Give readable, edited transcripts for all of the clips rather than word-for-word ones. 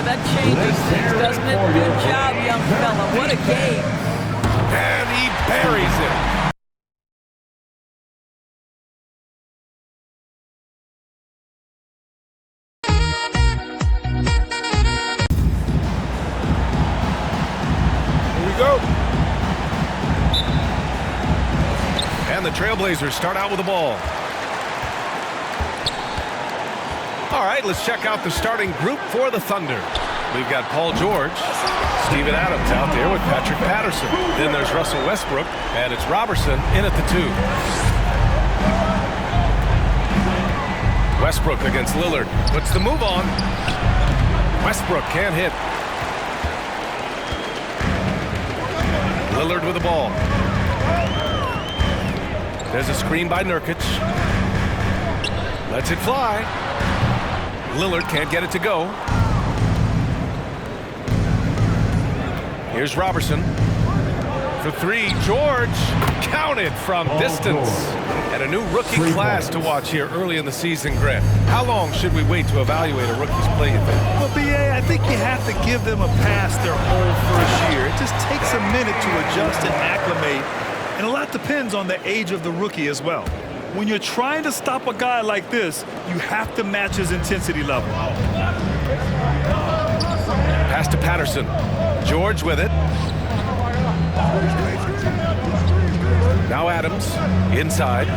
that changes things, doesn't it? Good job, young fella. What a game. And he buries it. Here we go. And the Trailblazers start out with the ball. All right, let's check out the starting group for the Thunder. We've got Paul George, Steven Adams out there with Patrick Patterson. Then there's Russell Westbrook, and it's Robertson in at the 2. Westbrook against Lillard. Puts the move on. Westbrook can't hit. Lillard with the ball. There's a screen by Nurkic. Lets it fly. Lillard can't get it to go. Here's Robertson for 3. George counted from distance. And a new rookie class to watch here early in the season, Grant. How long should we wait to evaluate a rookie's play, you think? Well, B.A., I think you have to give them a pass their whole first year. It just takes a minute to adjust and acclimate. And a lot depends on the age of the rookie as well. When you're trying to stop a guy like this, you have to match his intensity level. Pass to Patterson. George with it. Now Adams inside.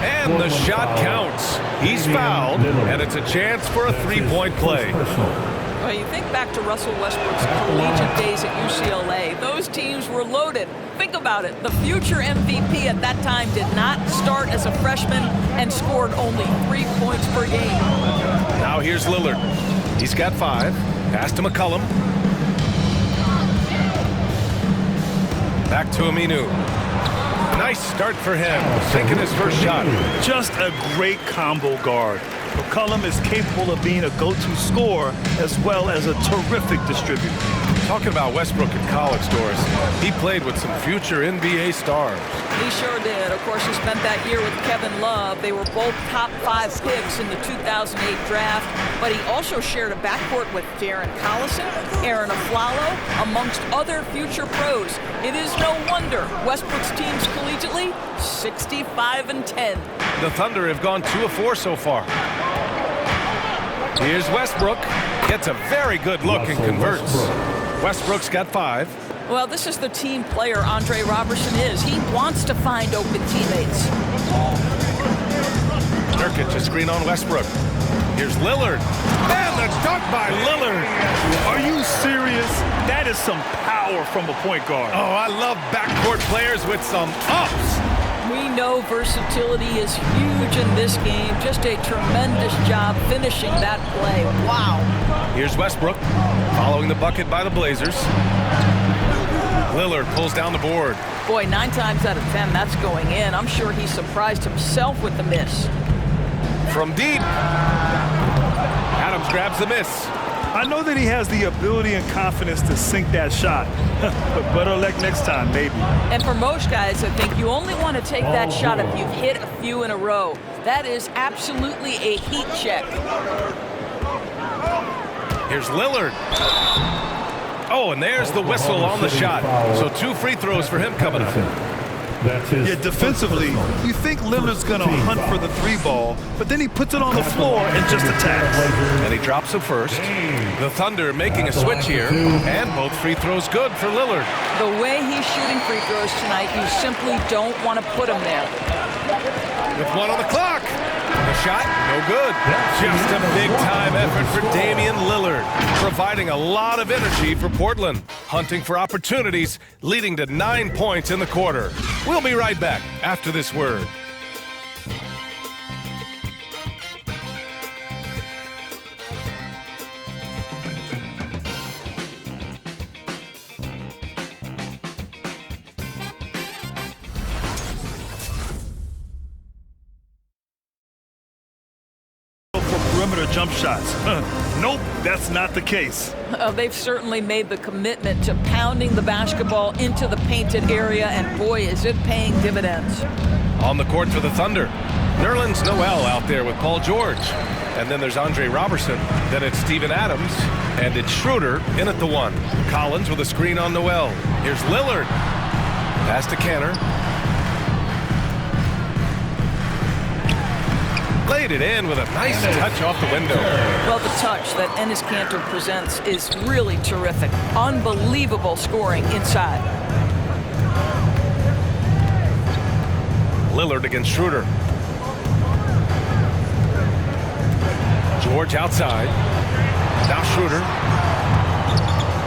And the shot counts. He's fouled, and it's a chance for a three-point play. Well, you think back to Russell Westbrook's collegiate days at UCLA. Those teams were loaded. Think about it. The future MVP at that time did not start as a freshman and scored only 3 points per game. Now here's Lillard. He's got 5. Pass to McCollum. Back to Aminu. Nice start for him. Taking his first shot. Just a great combo guard. McCollum is capable of being a go-to scorer as well as a terrific distributor. Talking about Westbrook in college, Doris, he played with some future NBA stars. He sure did. Of course, he spent that year with Kevin Love. They were both top 5 picks in the 2008 draft, but he also shared a backcourt with Darren Collison, Aaron Aflalo, amongst other future pros. It is no wonder Westbrook's teams collegiately 65-10. The Thunder have gone 2 of 4 so far. Here's Westbrook. Gets a very good look and converts. Westbrook's got 5. Well, this is the team player Andre Robertson is. He wants to find open teammates. Nurkic, a screen on Westbrook. Here's Lillard. And the dunk by Lillard. Are you serious? That is some power from a point guard. Oh, I love backcourt players with some ups. We know versatility is huge in this game. Just a tremendous job finishing that play. Wow. Here's Westbrook following the bucket by the Blazers. Lillard pulls down the board. Boy, 9 times out of 10, that's going in. I'm sure he surprised himself with the miss. From deep. Adams grabs the miss. I know that he has the ability and confidence to sink that shot. But better luck next time, maybe. And for most guys, I think you only want to take that shot if you've hit a few in a row. That is absolutely a heat check. Here's Lillard. Oh, and there's the whistle on the shot. So 2 free throws for him coming up. Yeah, defensively, you think Lillard's going to hunt for the 3-ball, but then he puts it on the floor and just attacks. And he drops it first. The Thunder making a switch here, and both free throws good for Lillard. The way he's shooting free throws tonight, you simply don't want to put him there. With 1 on the clock. The shot, no good. Just a big-time effort for Damian Lillard, providing a lot of energy for Portland, hunting for opportunities, leading to 9 points in the quarter. We'll be right back after this word. Perimeter jump shots. Nope, that's not the case. They've certainly made the commitment to pounding the basketball into the painted area, and boy, is it paying dividends. On the court for the Thunder. Nerlens Noel out there with Paul George. And then there's Andre Robertson. Then it's Steven Adams. And it's Schroeder in at the 1. Collins with a screen on Noel. Here's Lillard. Pass to Kanter. Laid it in with a nice touch off the window. Well, the touch that Enes Kanter presents is really terrific. Unbelievable scoring inside. Lillard against Schroeder. George outside. Now Schroeder.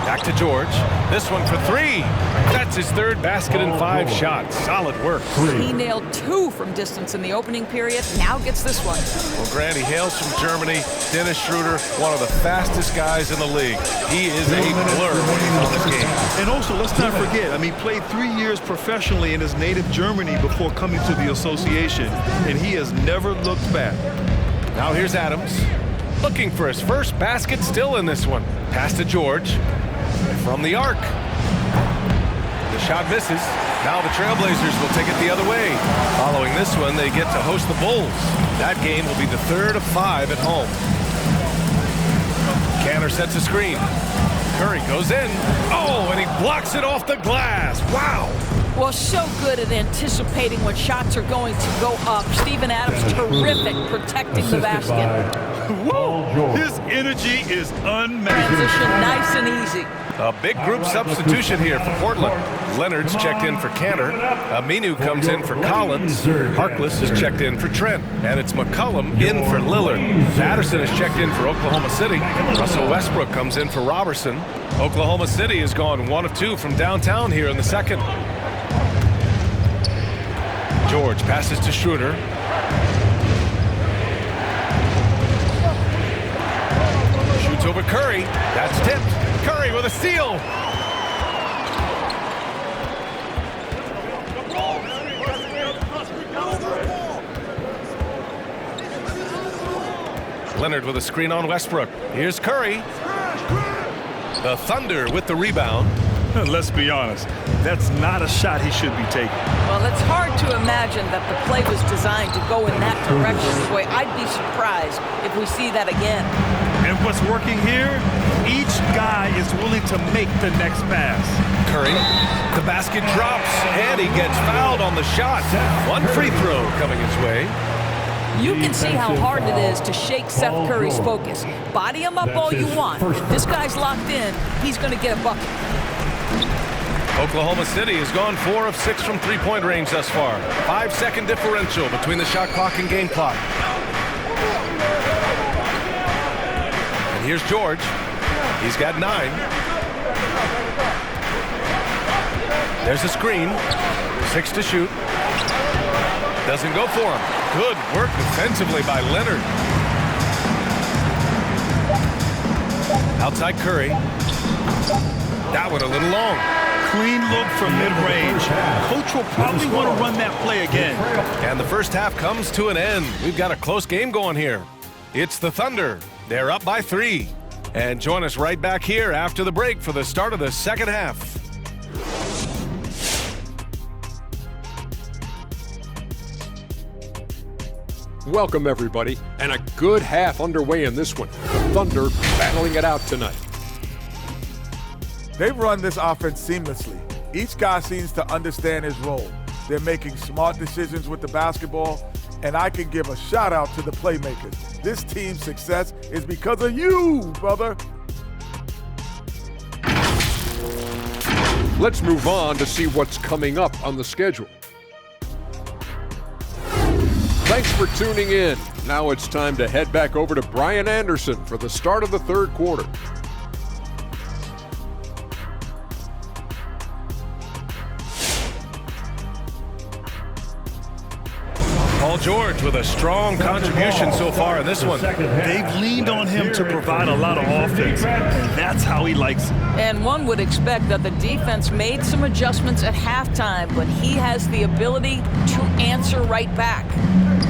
Back to George. This one for 3. That's his 3rd basket in 5 shots. Solid work. He nailed 2 from distance in the opening period. Now gets this one. Well, Grant, he hails from Germany. Dennis Schroeder, one of the fastest guys in the league. He is a blur when he's on this game. And also, let's not forget, I mean, he played 3 years professionally in his native Germany before coming to the association, and he has never looked back. Now here's Adams. Looking for his first basket still in this one. Pass to George. From the arc. The shot misses. Now the Trailblazers will take it the other way. Following this one, they get to host the Bulls. That game will be the 3rd of 5 at home. Kanter sets a screen. Curry goes in. Oh, and he blocks it off the glass. Wow. Well, so good at anticipating when shots are going to go up. Steven Adams, terrific protecting the basket. Whoa! His energy is unmatched. Transition nice and easy. A big group substitution here for Portland. Leonard's checked in for Kanter. Aminu comes in for Collins. Harkless is checked in for Trent. And it's McCollum in for Lillard. Patterson is checked in for Oklahoma City. Russell Westbrook comes in for Robertson. Oklahoma City has gone 1 of 2 from downtown here in the 2nd. George passes to Schroeder. Shoots over Curry. That's tipped. Curry with a steal. Leonard with a screen on Westbrook. Here's Curry. The Thunder with the rebound. Let's be honest, that's not a shot he should be taking. Well, it's hard to imagine that the play was designed to go in that direction. Boy, I'd be surprised if we see that again. And what's working here? Each guy is willing to make the next pass. Curry, the basket drops, and he gets fouled on the shot. 1 free throw coming his way. You can see how hard it is to shake Seth Curry's focus. Body him up all you want. This guy's locked in. He's going to get a bucket. Oklahoma City has gone 4 of 6 from three-point range thus far. 5-second differential between the shot clock and game clock. And here's George. He's got 9. There's a screen. 6 to shoot. Doesn't go for him. Good work defensively by Leonard. Outside Curry. That one a little long. Clean look from mid-range. Coach will probably want to run that play again. And the first half comes to an end. We've got a close game going here. It's the Thunder. They're up by 3. And join us right back here after the break for the start of the second half. Welcome, everybody, and a good half underway in this one. The Thunder battling it out tonight. They've run this offense seamlessly. Each guy seems to understand his role. They're making smart decisions with the basketball, and I can give a shout out to the playmakers. This team's success is because of you, brother. Let's move on to see what's coming up on the schedule. Thanks for tuning in. Now it's time to head back over to Brian Anderson for the start of the third quarter. Paul George with a strong contribution so far in this one. They've leaned on him to provide a lot of offense, and that's how he likes it. And one would expect that the defense made some adjustments at halftime, but he has the ability to answer right back.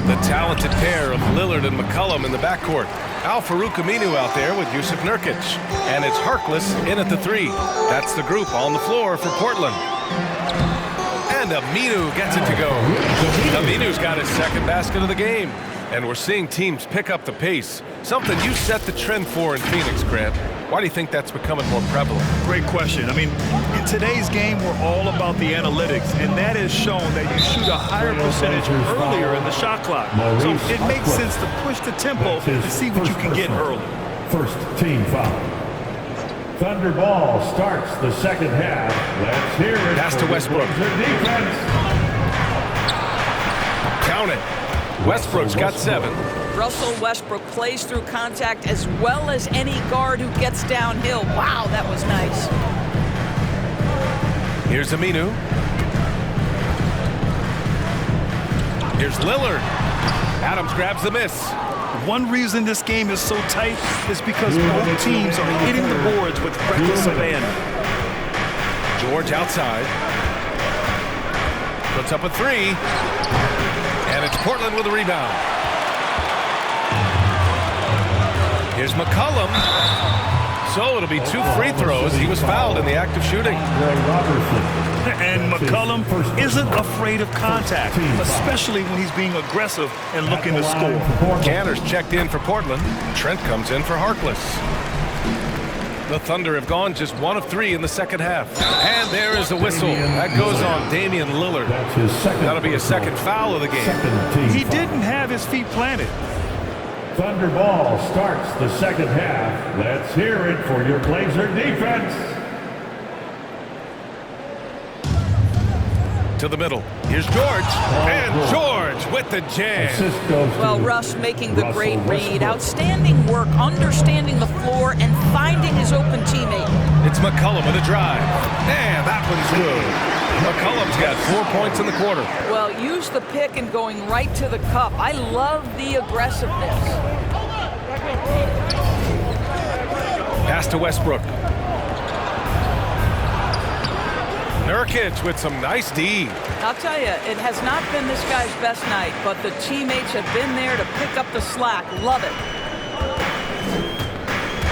The talented pair of Lillard and McCollum in the backcourt. Al-Farouq Aminu out there with Yusuf Nurkic. And it's Harkless in at the 3. That's the group on the floor for Portland. And Aminu gets it to go. Aminu's got his second basket of the game. And we're seeing teams pick up the pace. Something you set the trend for in Phoenix, Grant. Why do you think that's becoming more prevalent? Great question. I mean, in today's game, we're all about the analytics, and that has shown that you shoot a higher percentage earlier in the shot clock. So it makes sense to push the tempo and see what you can get early. First team foul. Thunder ball starts the second half. Let's hear it. Pass to Westbrook. Defense. Count it. Westbrook's got 7. Russell Westbrook plays through contact as well as any guard who gets downhill. Wow, that was nice. Here's Aminu. Here's Lillard. Adams grabs the miss. One reason this game is so tight is because both teams are hitting the boards with reckless abandon. George outside. Puts up a 3. And it's Portland with a rebound. Here's McCollum. So it'll be 2 free throws. He was fouled in the act of shooting. And McCollum isn't afraid of contact, especially when he's being aggressive and looking to score. Canner's checked in for Portland. Trent comes in for Harkless. The Thunder have gone just 1 of 3 in the second half. And there is a whistle. That goes on Damian Lillard. That'll be his second foul of the game. He didn't have his feet planted. Thunder ball starts the second half. Let's hear it for your Blazer defense. To the middle. Here's George. And George with the jam. Well, Russ making the great read. Outstanding work, understanding the floor, and finding his open teammate. It's McCollum with a drive. And that one's good. McCollum's got 4 points in the quarter. Well, use the pick and going right to the cup. I love the aggressiveness. Pass to Westbrook. Nurkic with some nice D. I'll tell you, it has not been this guy's best night, but the teammates have been there to pick up the slack. Love it.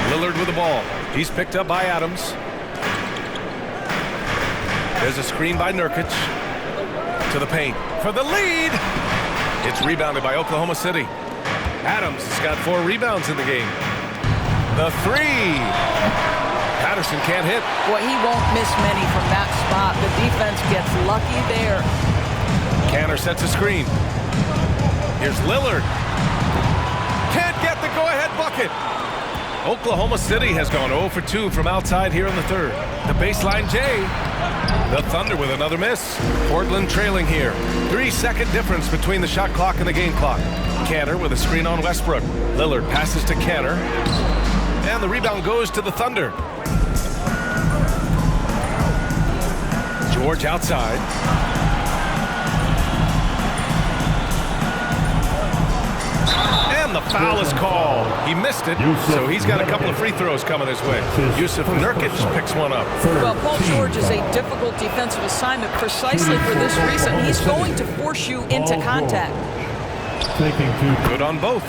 Lillard with the ball. He's picked up by Adams. There's a screen by Nurkic. To the paint for the lead. It's rebounded by Oklahoma City. Adams has got 4 rebounds in the game. The 3. Patterson can't hit. Boy, he won't miss many from that spot. The defense gets lucky there. Canner sets a screen. Here's Lillard. Can't get the go-ahead bucket. Oklahoma City has gone 0 for 2 from outside here in the third. The baseline J. The Thunder with another miss. Portland trailing here. 3-second difference between the shot clock and the game clock. Canner with a screen on Westbrook. Lillard passes to Canner. And the rebound goes to the Thunder. George outside. And the foul is called. He missed it, so he's got a couple of free throws coming his way. Yusuf Nurkic picks one up. Well, Paul George is a difficult defensive assignment precisely for this reason. He's going to force you into contact. Good on both.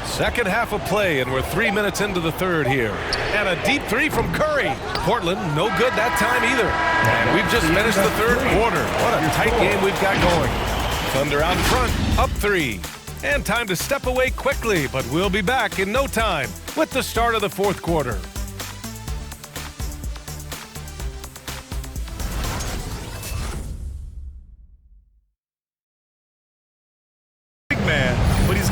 Second half of play, and we're 3 minutes into the third here. And a deep 3 from Curry. Portland, no good that time either. And we've just finished the third quarter. What a tight game we've got going. Thunder out in front, up 3. And time to step away quickly, but we'll be back in no time with the start of the fourth quarter.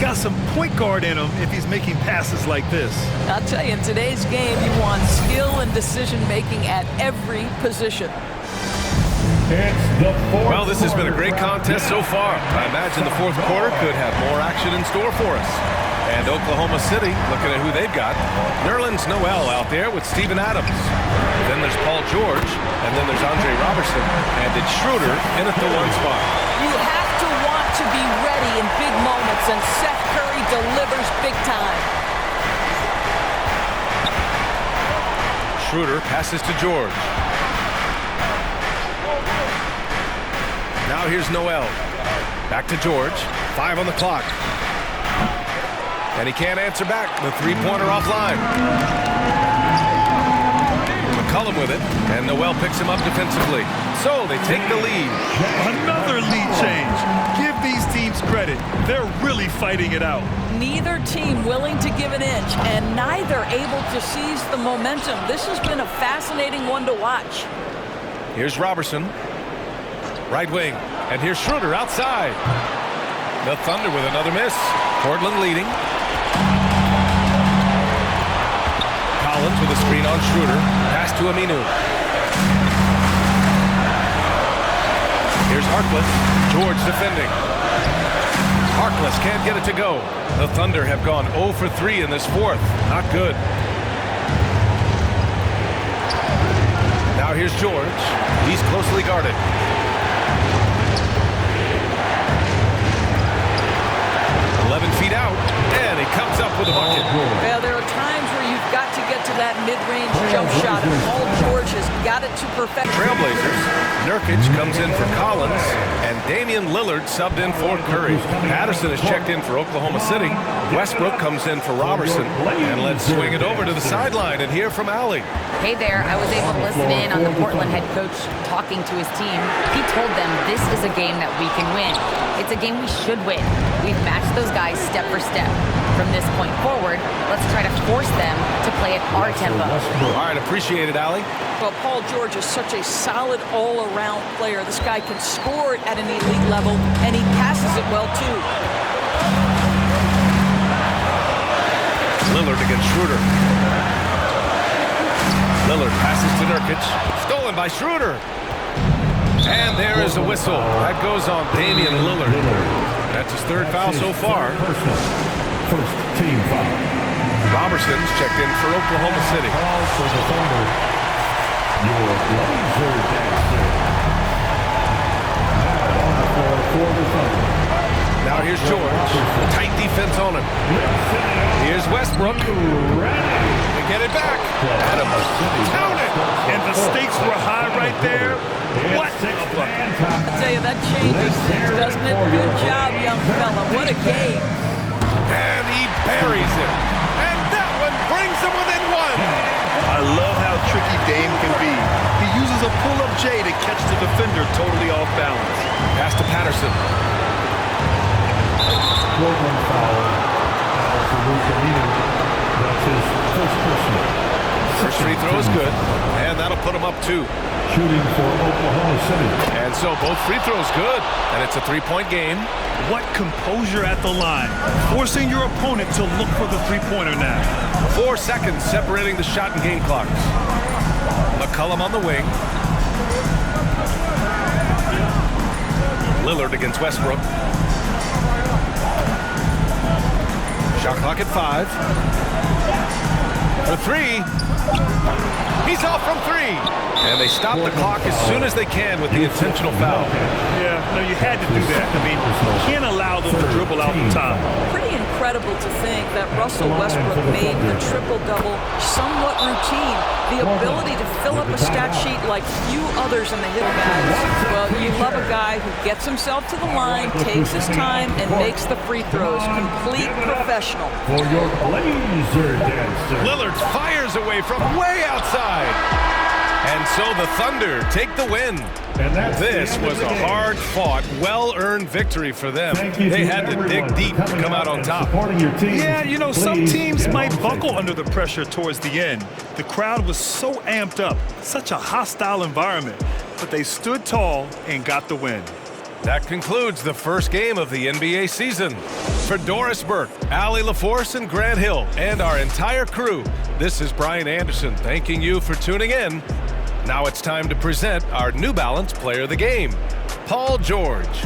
Got some point guard in him if he's making passes like this. I'll tell you, in today's game, you want skill and decision-making at every position. Well, this has been a great contest so far. I imagine the fourth quarter could have more action in store for us. And Oklahoma City, looking at who they've got, Nerlens Noel out there with Steven Adams. Then there's Paul George, and then there's Andre Robertson, and it's Schroeder in at the 1 spot. You have to want to be ready in big moments, and Seth Curry delivers big time. Schroeder passes to George. Now here's Noel. Back to George. 5 on the clock. And he can't answer back. The 3-pointer offline. McCollum with it, and Noel picks him up defensively. So they take the lead. Another lead change. Give these teams credit. They're really fighting it out. Neither team willing to give an inch, and neither able to seize the momentum. This has been a fascinating one to watch. Here's Robertson. Right wing. And here's Schroeder outside. The Thunder with another miss. Portland leading. Collins with a screen on Schroeder. Pass to Aminu. Here's Harkless. George defending. Harkless can't get it to go. The Thunder have gone 0 for 3 in this fourth. Not good. Now here's George. He's closely guarded. 11 feet out, and he comes up with a bucket. Well, there are times where you've got to get to that mid-range jump shot, and Paul George has got it to perfection. Trailblazers, Nurkic comes in for Collins, and Damian Lillard subbed in for Curry. Patterson is checked in for Oklahoma City. Westbrook comes in for Robertson. And let's swing it over to the sideline and hear from Allie. Hey there, I was able to listen in on the Portland head coach talking to his team. He told them this is a game that we can win. It's a game we should win. We've matched those guys step for step. From this point forward, let's try to force them to play at our tempo. All right, appreciate it, Allie. Well, Paul George is such a solid all-around player. This guy can score at an elite level, and he passes it well, too. Lillard against Schroeder. Lillard passes to Nurkic. Stolen by Schroeder. And there is a whistle. That goes on Damian Lillard. That's his third foul so far. First team foul. Robertson's checked in for Oklahoma City. For the Thunder, your laser dancer. Now on the floor for the Thunder. Now here's George. Tight defense on him. Here's Westbrook. They get it back. Adams. Count it. And the stakes were high right there. What a bucket. I tell you, that changes things, doesn't it? Good job, young fella. What a game. And he buries it. And that one brings them within one. I love how tricky Dame can be. He uses a pull-up J to catch the defender totally off balance. Pass to Patterson. Portland foul. That's his first personal. First free throw is good. And that'll put him up 2. Shooting for Oklahoma City. And so both free throws good. And it's a 3-point game. What composure at the line. Forcing your opponent to look for the three-pointer now. 4 seconds separating the shot and game clocks. McCollum on the wing. Lillard against Westbrook. Shot clock at 5. For 3. He's off from 3. And they stop the clock as soon as they can with the intentional foul. Yeah, no, you had to do that. I mean, you can't allow them to dribble out the top. Pretty incredible to think that Russell Westbrook made the triple-double somewhat routine. The ability to fill up a stat sheet like few others in the hill guys. Well, you love a guy who gets himself to the line, takes his time, and makes the free throws. Complete professional. For your laser dancer. Lillard fires away from way outside. And so the Thunder take the win. This was a hard-fought, well-earned victory for them. They had to dig deep to come out on top. Yeah, you know, some teams might buckle under the pressure towards the end. The crowd was so amped up, such a hostile environment, but they stood tall and got the win. That concludes the first game of the NBA season. For Doris Burke, Allie LaForce, and Grant Hill, and our entire crew, this is Brian Anderson thanking you for tuning in. Now it's time to present our New Balance Player of the Game, Paul George.